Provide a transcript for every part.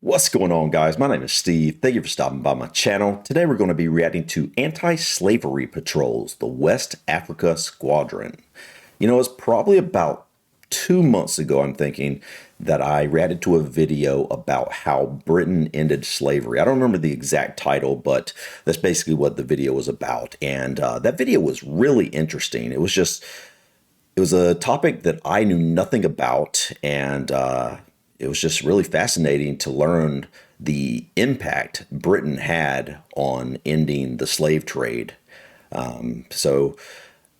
What's going on, guys? My name is Steve. Thank you for stopping by my channel. Today we're going to be reacting to anti-slavery patrols, the West Africa Squadron. It's probably about 2 months ago, I'm thinking, that I reacted to a video about how Britain ended slavery. I don't remember the exact title, but that's basically what the video was about. And that video was really interesting. It was a topic that I knew nothing about, and it was just really fascinating to learn the impact Britain had on ending the slave trade. So,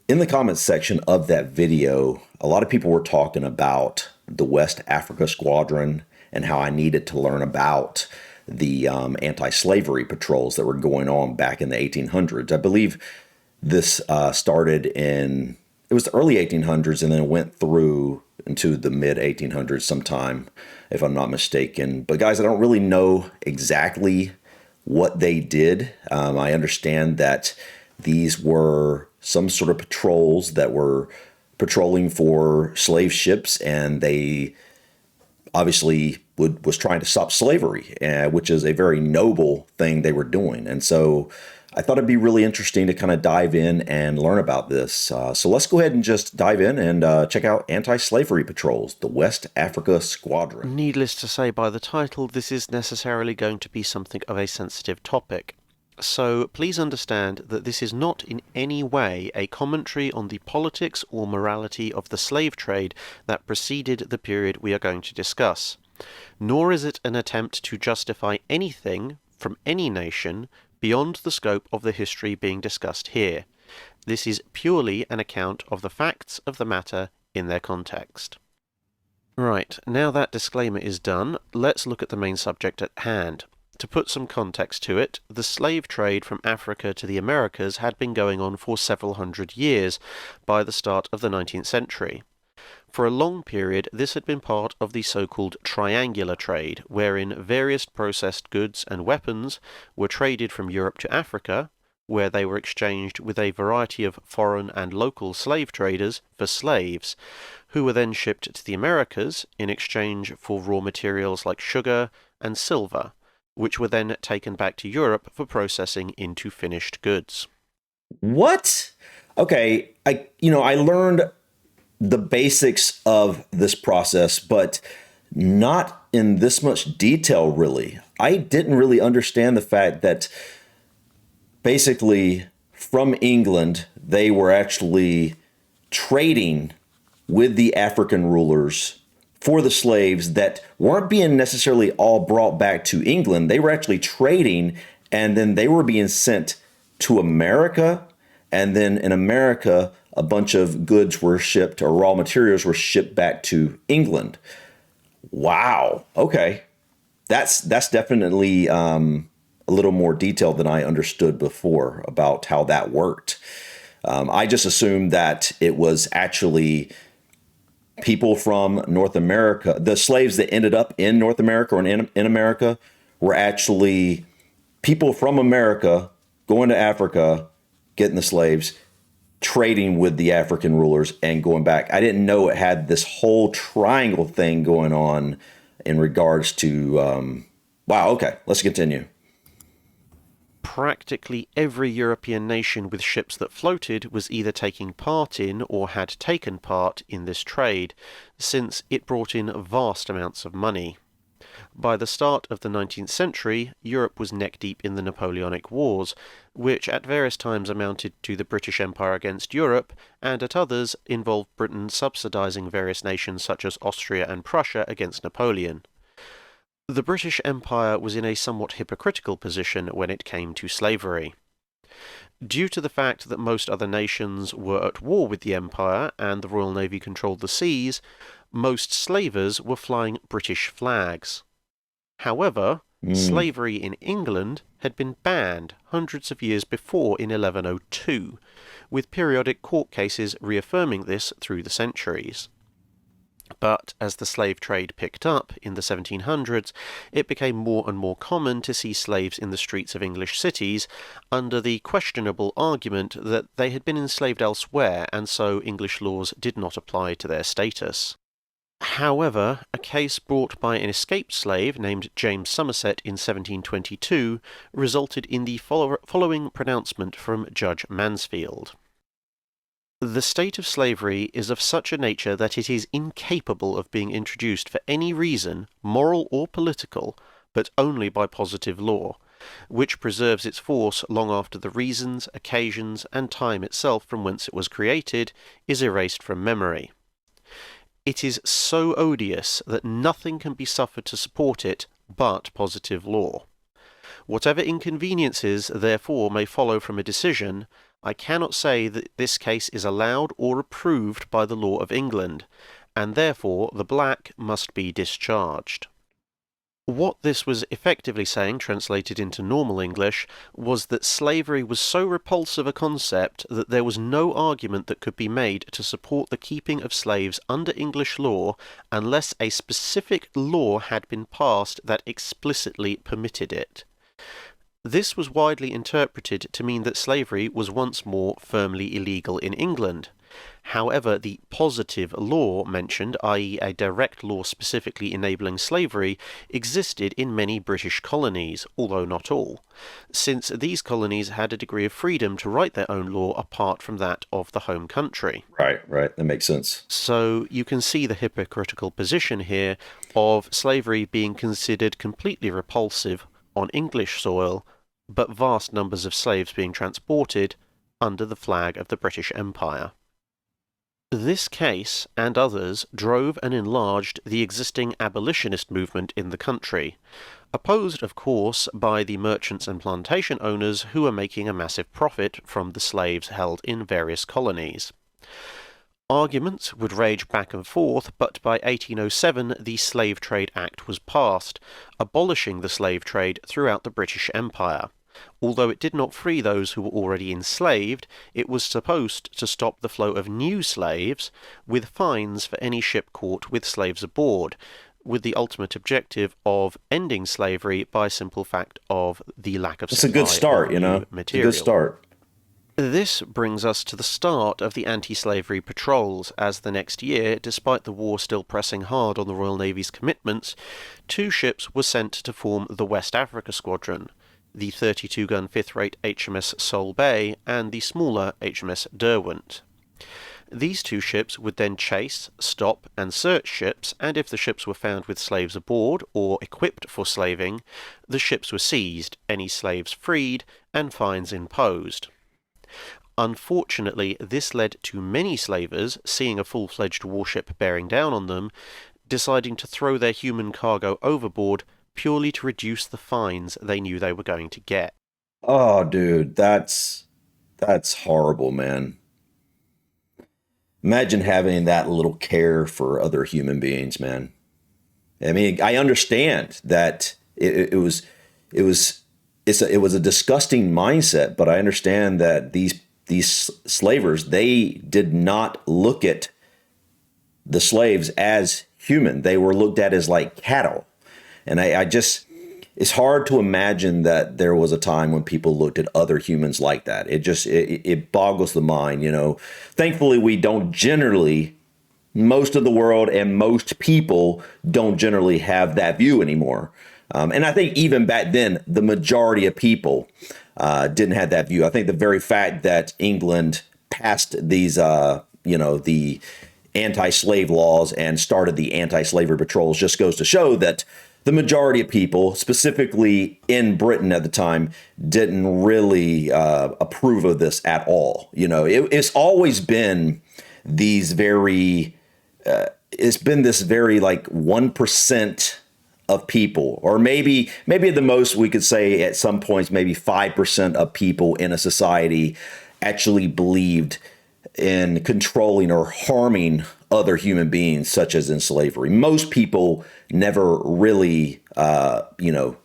in the comments section of that video, a lot of people were talking about the West Africa Squadron and how I needed to learn about the anti-slavery patrols that were going on back in the 1800s. I believe this started it was the early 1800s and then went through into the mid 1800s sometime, if I'm not mistaken. But guys, I don't really know exactly what they did. I understand that these were some sort of patrols that were patrolling for slave ships, and they obviously was trying to stop slavery, which is a very noble thing they were doing. And so I thought it'd be really interesting to kind of dive in and learn about this. So let's go ahead and just dive in and check out anti-slavery patrols, the West Africa Squadron. Needless to say, by the title, this is necessarily going to be something of a sensitive topic. So please understand that this is not in any way a commentary on the politics or morality of the slave trade that preceded the period we are going to discuss, nor is it an attempt to justify anything from any nation beyond the scope of the history being discussed here. This is purely an account of the facts of the matter in their context. Right, now that disclaimer is done, let's look at the main subject at hand. To put some context to it, the slave trade from Africa to the Americas had been going on for several hundred years by the start of the 19th century. For a long period, this had been part of the so-called triangular trade, wherein various processed goods and weapons were traded from Europe to Africa, where they were exchanged with a variety of foreign and local slave traders for slaves, who were then shipped to the Americas in exchange for raw materials like sugar and silver, which were then taken back to Europe for processing into finished goods. What? Okay, I learned the basics of this process, but not in this much detail, really. I didn't really understand the fact that basically from England, they were actually trading with the African rulers for the slaves that weren't being necessarily all brought back to England. They were actually trading, and then they were being sent to America. And then in America, a bunch of goods were shipped, or raw materials were shipped back to England. Wow. Okay. That's definitely a little more detailed than I understood before about how that worked. I just assumed that it was actually people from North America. The slaves that ended up in North America or in America were actually people from America going to Africa, getting the slaves, trading with the African rulers, and going back. I didn't know it had this whole triangle thing going on in regards to, wow, okay, let's continue. Practically every European nation with ships that floated was either taking part in or had taken part in this trade, since it brought in vast amounts of money. By the start of the 19th century, Europe was neck-deep in the Napoleonic Wars, which at various times amounted to the British Empire against Europe, and at others involved Britain subsidizing various nations such as Austria and Prussia against Napoleon. The British Empire was in a somewhat hypocritical position when it came to slavery. Due to the fact that most other nations were at war with the Empire and the Royal Navy controlled the seas, most slavers were flying British flags. However, slavery in England had been banned hundreds of years before in 1102, with periodic court cases reaffirming this through the centuries. But as the slave trade picked up in the 1700s, it became more and more common to see slaves in the streets of English cities under the questionable argument that they had been enslaved elsewhere and so English laws did not apply to their status. However, a case brought by an escaped slave named James Somerset in 1722 resulted in the following pronouncement from Judge Mansfield. The state of slavery is of such a nature that it is incapable of being introduced for any reason, moral or political, but only by positive law, which preserves its force long after the reasons, occasions, and time itself from whence it was created is erased from memory. It is so odious that nothing can be suffered to support it but positive law. Whatever inconveniences, therefore, may follow from a decision, I cannot say that this case is allowed or approved by the law of England, and therefore the black must be discharged. What this was effectively saying, translated into normal English, was that slavery was so repulsive a concept that there was no argument that could be made to support the keeping of slaves under English law unless a specific law had been passed that explicitly permitted it. This was widely interpreted to mean that slavery was once more firmly illegal in England. However, the positive law mentioned, i.e. a direct law specifically enabling slavery, existed in many British colonies, although not all, since these colonies had a degree of freedom to write their own law apart from that of the home country. Right, that makes sense. So you can see the hypocritical position here of slavery being considered completely repulsive on English soil, but vast numbers of slaves being transported under the flag of the British Empire. This case, and others, drove and enlarged the existing abolitionist movement in the country, opposed, of course, by the merchants and plantation owners who were making a massive profit from the slaves held in various colonies. Arguments would rage back and forth, but by 1807 the Slave Trade Act was passed, abolishing the slave trade throughout the British Empire. Although it did not free those who were already enslaved, it was supposed to stop the flow of new slaves, with fines for any ship caught with slaves aboard, with the ultimate objective of ending slavery by simple fact of the lack of supply. It's a good start, material. It's a good start. This brings us to the start of the anti-slavery patrols, as the next year, despite the war still pressing hard on the Royal Navy's commitments, 2 ships were sent to form the West Africa Squadron, the 32-gun 5th-rate HMS Sol Bay and the smaller HMS Derwent. These 2 ships would then chase, stop, and search ships, and if the ships were found with slaves aboard or equipped for slaving, the ships were seized, any slaves freed, and fines imposed. Unfortunately, this led to many slavers, seeing a full-fledged warship bearing down on them, deciding to throw their human cargo overboard purely to reduce the fines they knew they were going to get. Oh, dude, that's horrible, man. Imagine having that little care for other human beings, man. I mean, I understand that it was a disgusting mindset, but I understand that these slavers, they did not look at the slaves as human. They were looked at as like cattle. And I just, it's hard to imagine that there was a time when people looked at other humans like that. It boggles the mind, Thankfully, we don't generally, most of the world and most people don't generally have that view anymore. And I think even back then, the majority of people didn't have that view. I think the very fact that England passed these, the anti-slave laws and started the anti-slavery patrols just goes to show that the majority of people, specifically in Britain at the time, didn't really approve of this at all. It's always been these very, it's been this very like 1% of people, or maybe at the most we could say at some points, maybe 5% of people in a society actually believed in controlling or harming other human beings, such as in slavery. Most people never really,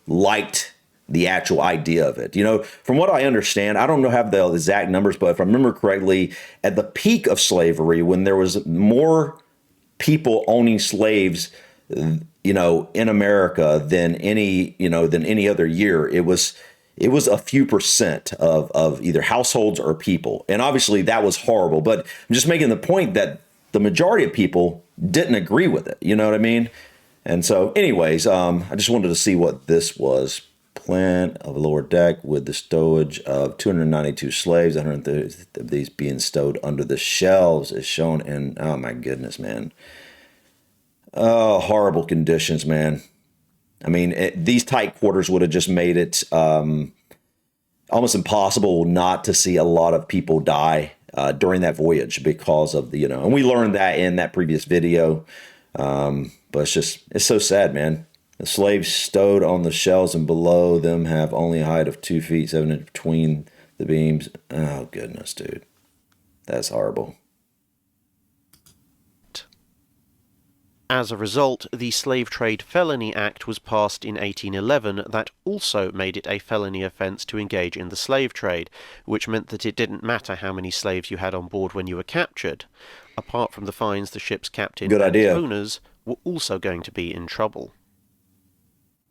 liked the actual idea of it. From what I understand, I don't have the exact numbers, but if I remember correctly, at the peak of slavery, when there was more people owning slaves, in America than any other year, it was a few percent of either households or people. And obviously that was horrible, but I'm just making the point that the majority of people didn't agree with it. You know what I mean? And so, anyways, I just wanted to see what this was. Plan of a lower deck with the stowage of 292 slaves, 130 of these being stowed under the shelves, is shown in, oh my goodness, man. Oh, horrible conditions, man. I mean, these tight quarters would have just made it almost impossible not to see a lot of people die during that voyage because of the, and we learned that in that previous video. But it's so sad, man. The slaves stowed on the shelves and below them have only a height of 2 feet, 7 inches between the beams. Oh, goodness, dude. That's horrible. As a result, the Slave Trade Felony Act was passed in 1811 that also made it a felony offence to engage in the slave trade, which meant that it didn't matter how many slaves you had on board when you were captured. Apart from the fines, the ship's captain and owners were also going to be in trouble.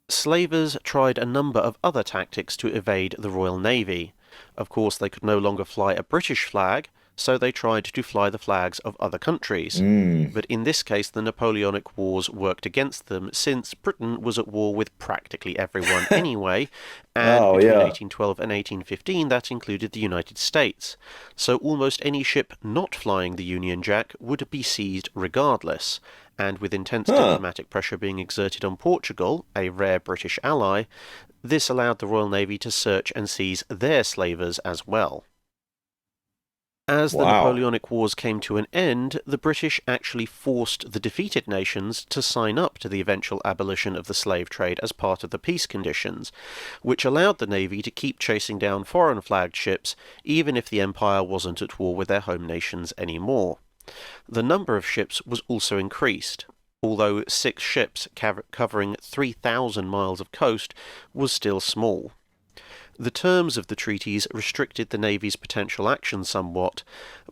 Slavers tried a number of other tactics to evade the Royal Navy. Of course, they could no longer fly a British flag, so they tried to fly the flags of other countries. But in this case, the Napoleonic Wars worked against them, since Britain was at war with practically everyone anyway, and between 1812 and 1815 that included the United States. So almost any ship not flying the Union Jack would be seized regardless. And with intense diplomatic pressure being exerted on Portugal, a rare British ally, this allowed the Royal Navy to search and seize their slavers as well. As the Napoleonic Wars came to an end, the British actually forced the defeated nations to sign up to the eventual abolition of the slave trade as part of the peace conditions, which allowed the Navy to keep chasing down foreign-flagged ships, even if the Empire wasn't at war with their home nations anymore. The number of ships was also increased, although 6 ships covering 3,000 miles of coast was still small. The terms of the treaties restricted the Navy's potential action somewhat,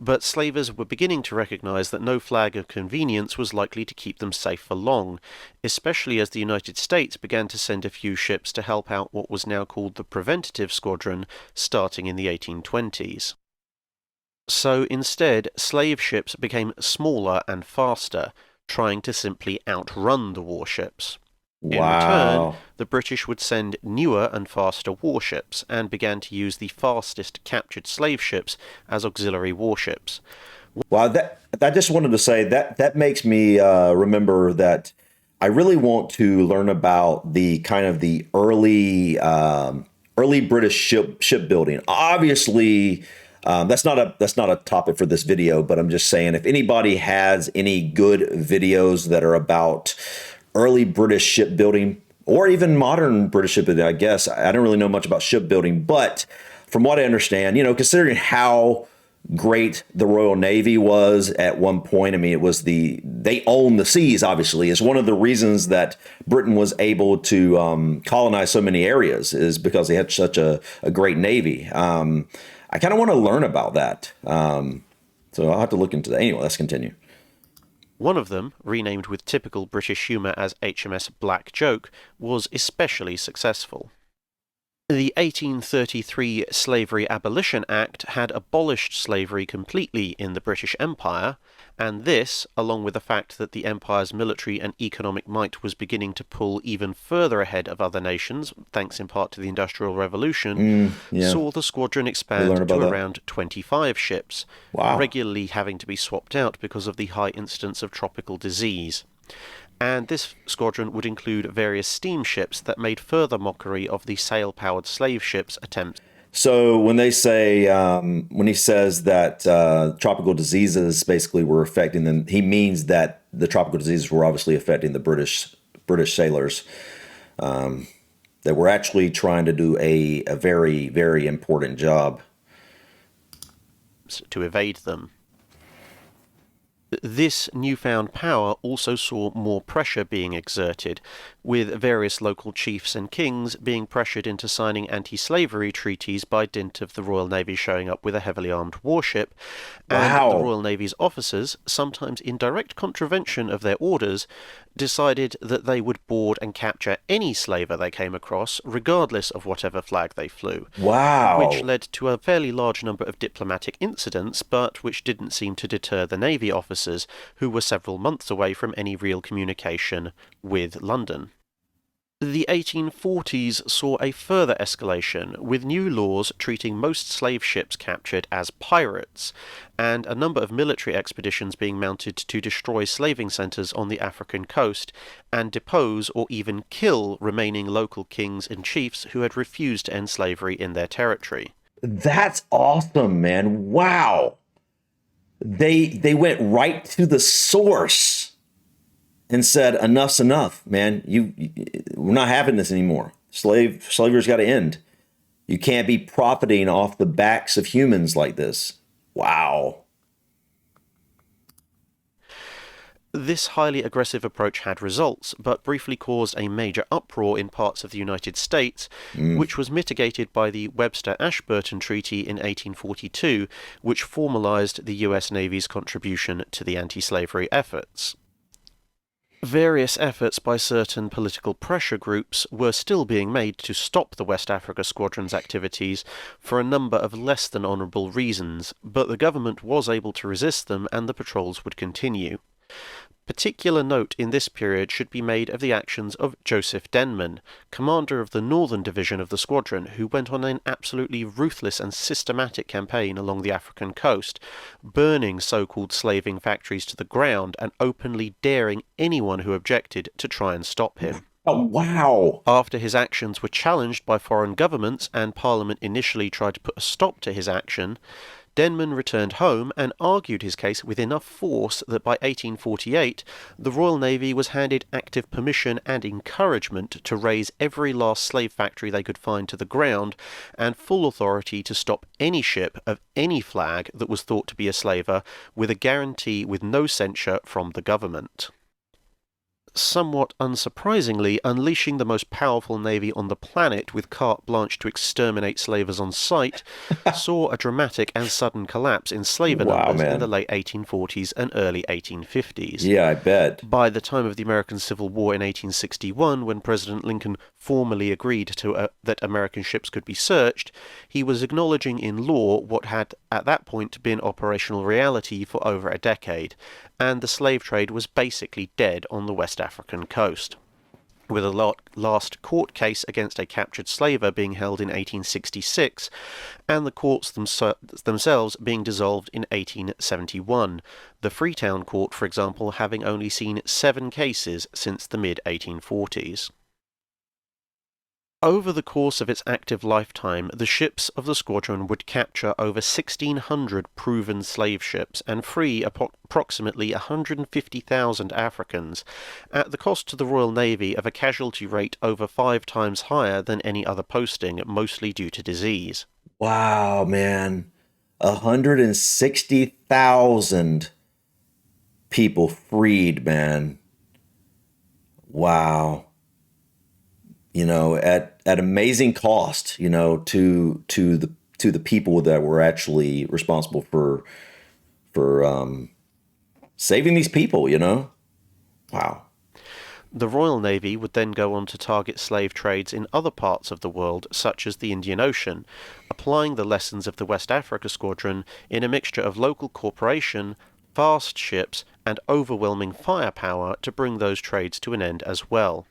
but slavers were beginning to recognise that no flag of convenience was likely to keep them safe for long, especially as the United States began to send a few ships to help out what was now called the Preventative Squadron, starting in the 1820s. So instead, slave ships became smaller and faster, trying to simply outrun the warships. In return, the British would send newer and faster warships, and began to use the fastest captured slave ships as auxiliary warships. Wow, I just wanted to say that makes me remember that I really want to learn about the kind of the early British shipbuilding. Obviously, that's not a topic for this video, but I'm just saying, if anybody has any good videos that are about early British shipbuilding, or even modern British shipbuilding, I guess. I don't really know much about shipbuilding, but from what I understand, considering how great the Royal Navy was at one point, I mean, they owned the seas, obviously. It's one of the reasons that Britain was able to colonize so many areas, is because they had such a great Navy. I kind of want to learn about that. So I'll have to look into that. Anyway, let's continue. One of them, renamed with typical British humour as HMS Black Joke, was especially successful. The 1833 Slavery Abolition Act had abolished slavery completely in the British Empire, and this, along with the fact that the Empire's military and economic might was beginning to pull even further ahead of other nations, thanks in part to the Industrial Revolution, saw the squadron expand to around 25 ships, regularly having to be swapped out because of the high incidence of tropical disease. And this squadron would include various steamships that made further mockery of the sail-powered slave ships' attempts. So when he says that tropical diseases basically were affecting them, he means that the tropical diseases were obviously affecting the British sailors. That were actually trying to do a very, very important job to evade them. This newfound power also saw more pressure being exerted, with various local chiefs and kings being pressured into signing anti-slavery treaties by dint of the Royal Navy showing up with a heavily armed warship, and the Wow. Royal Navy's officers, sometimes in direct contravention of their orders, decided that they would board and capture any slaver they came across, regardless of whatever flag they flew, which Wow. led to a fairly large number of diplomatic incidents, but which didn't seem to deter the Navy officers, who were several months away from any real communication with London. The 1840s saw a further escalation, with new laws treating most slave ships captured as pirates, and a number of military expeditions being mounted to destroy slaving centres on the African coast and depose or even kill remaining local kings and chiefs who had refused to end slavery in their territory. That's awesome, man. Wow. They went right to the source and said, "Enough's enough, man. We're not having this anymore. Slavery's got to end. You can't be profiting off the backs of humans like this." Wow. This highly aggressive approach had results, but briefly caused a major uproar in parts of the United States, which was mitigated by the Webster-Ashburton Treaty in 1842, which formalized the US Navy's contribution to the anti-slavery efforts. Various efforts by certain political pressure groups were still being made to stop the West Africa Squadron's activities for a number of less than honourable reasons, but the government was able to resist them and the patrols would continue. Particular note in this period should be made of the actions of Joseph Denman, commander of the Northern Division of the squadron, who went on an absolutely ruthless and systematic campaign along the African coast, burning so-called slaving factories to the ground and openly daring anyone who objected to try and stop him. Oh, wow. After his actions were challenged by foreign governments and Parliament initially tried to put a stop to his action, Denman returned home and argued his case with enough force that by 1848 the Royal Navy was handed active permission and encouragement to raze every last slave factory they could find to the ground, and full authority to stop any ship of any flag that was thought to be a slaver, with a guarantee with no censure from the government. Somewhat unsurprisingly, unleashing the most powerful navy on the planet with carte blanche to exterminate slavers on sight, saw a dramatic and sudden collapse in slaver numbers in the late 1840s and early 1850s. Yeah, I bet. By the time of the American Civil War in 1861, when President Lincoln formally agreed to that American ships could be searched, he was acknowledging in law what had at that point been operational reality for over a decade, and the slave trade was basically dead on the West African coast, with a last court case against a captured slaver being held in 1866, and the courts themselves being dissolved in 1871, the Freetown Court, for example, having only seen 7 cases since the mid-1840s. Over the course of its active lifetime, the ships of the squadron would capture over 1,600 proven slave ships and free approximately 150,000 Africans, at the cost to the Royal Navy of a casualty rate over 5 times higher than any other posting, mostly due to disease. Wow, man. 160,000 people freed, man. Wow. You know, at amazing cost, you know, to the people that were actually responsible for saving these people, you know. Wow. The Royal Navy would then go on to target slave trades in other parts of the world, such as the Indian Ocean, applying the lessons of the West Africa Squadron in a mixture of local cooperation, fast ships, and overwhelming firepower to bring those trades to an end as well.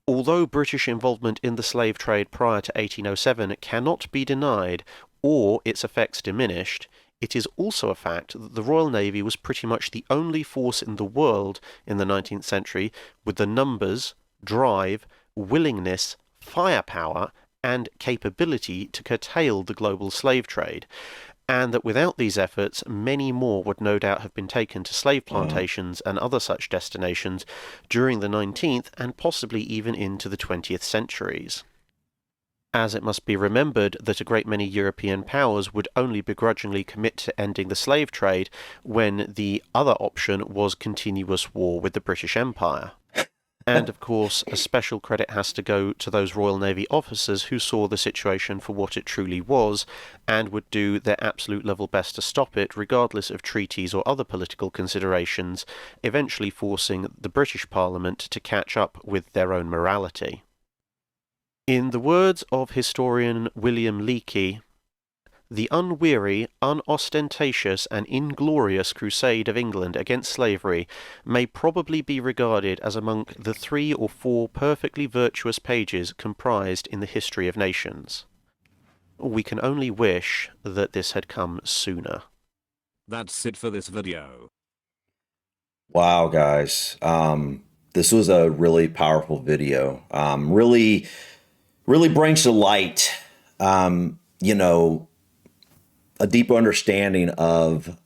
Although British involvement in the slave trade prior to 1807 cannot be denied or its effects diminished, it is also a fact that the Royal Navy was pretty much the only force in the world in the 19th century with the numbers, drive, willingness, firepower, and capability to curtail the global slave trade, and that without these efforts many more would no doubt have been taken to slave plantations and other such destinations during the 19th and possibly even into the 20th centuries. As it must be remembered that a great many European powers would only begrudgingly commit to ending the slave trade when the other option was continuous war with the British Empire. And of course, a special credit has to go to those Royal Navy officers who saw the situation for what it truly was and would do their absolute level best to stop it, regardless of treaties or other political considerations, eventually forcing the British Parliament to catch up with their own morality. In the words of historian William Leakey, the unweary, unostentatious, and inglorious crusade of England against slavery may probably be regarded as among the 3 or 4 perfectly virtuous pages comprised in the history of nations. We can only wish that this had come sooner. That's it for this video. Wow, guys. This was a really powerful video. Really brings to light, a deeper understanding of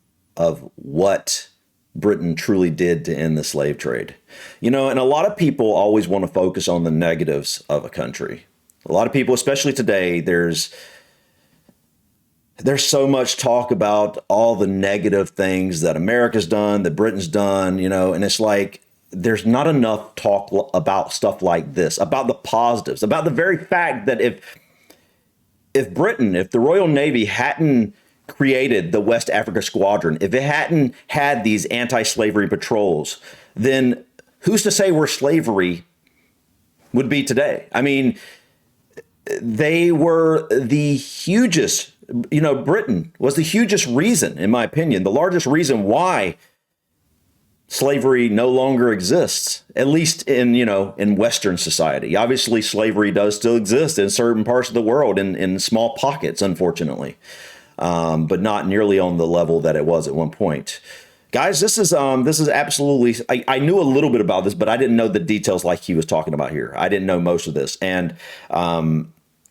what Britain truly did to end the slave trade. And a lot of people always want to focus on the negatives of a country. A lot of people, especially today, there's so much talk about all the negative things that America's done, that Britain's done, and it's like there's not enough talk about stuff like this, about the positives, about the very fact that if the Royal Navy hadn't created the West Africa Squadron, if it hadn't had these anti-slavery patrols, then who's to say where slavery would be today? I mean, they were the hugest, Britain was the hugest reason, in my opinion, the largest reason why slavery no longer exists, at least in Western society. Obviously, slavery does still exist in certain parts of the world, in small pockets, unfortunately, but not nearly on the level that it was at one point. Guys, this is absolutely. I knew a little bit about this, but I didn't know the details like he was talking about here. I didn't know most of this, and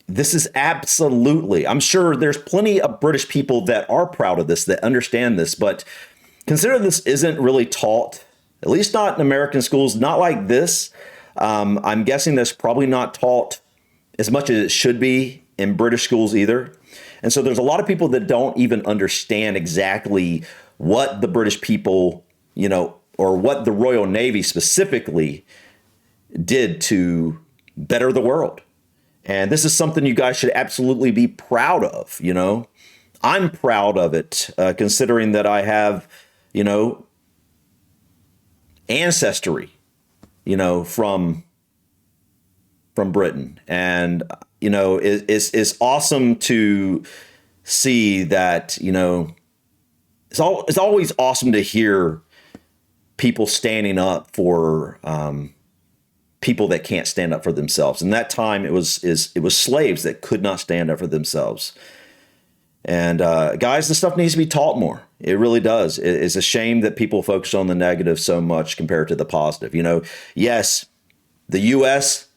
this is absolutely. I'm sure there's plenty of British people that are proud of this, that understand this, but consider this isn't really taught, at least not in American schools, not like this. I'm guessing that's probably not taught as much as it should be in British schools either. And so there's a lot of people that don't even understand exactly what the British people, or what the Royal Navy specifically did to better the world. And this is something you guys should absolutely be proud of, I'm proud of it, considering that I have, ancestry, from Britain. And, it's awesome to see that, it's always awesome to hear people standing up for people that can't stand up for themselves. And that time it was slaves that could not stand up for themselves. And guys, this stuff needs to be taught more. It really does. It's a shame that people focus on the negative so much compared to the positive. Yes, the U.S.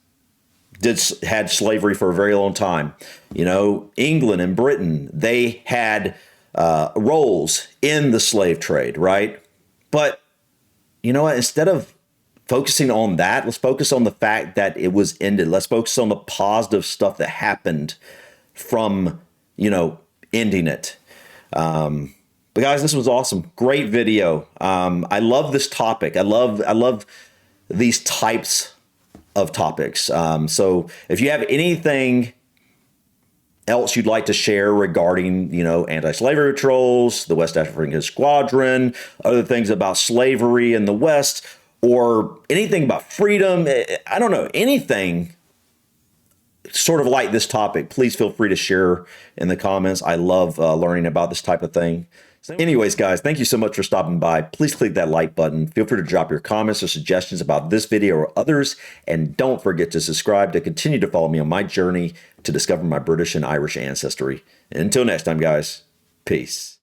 had slavery for a very long time. England and Britain, they had roles in the slave trade, right? But you know what? Instead of focusing on that, let's focus on the fact that it was ended. Let's focus on the positive stuff that happened from, ending it. But guys, this was awesome. Great video. I love this topic. I love these types of topics. So if you have anything else you'd like to share regarding, anti-slavery patrols, the West Africa Squadron, other things about slavery in the West, or anything about freedom, I don't know, anything sort of like this topic, please feel free to share in the comments. I love learning about this type of thing. So anyways, guys, thank you so much for stopping by. Please click that like button. Feel free to drop your comments or suggestions about this video or others. And don't forget to subscribe to continue to follow me on my journey to discover my British and Irish ancestry. Until next time, guys, peace.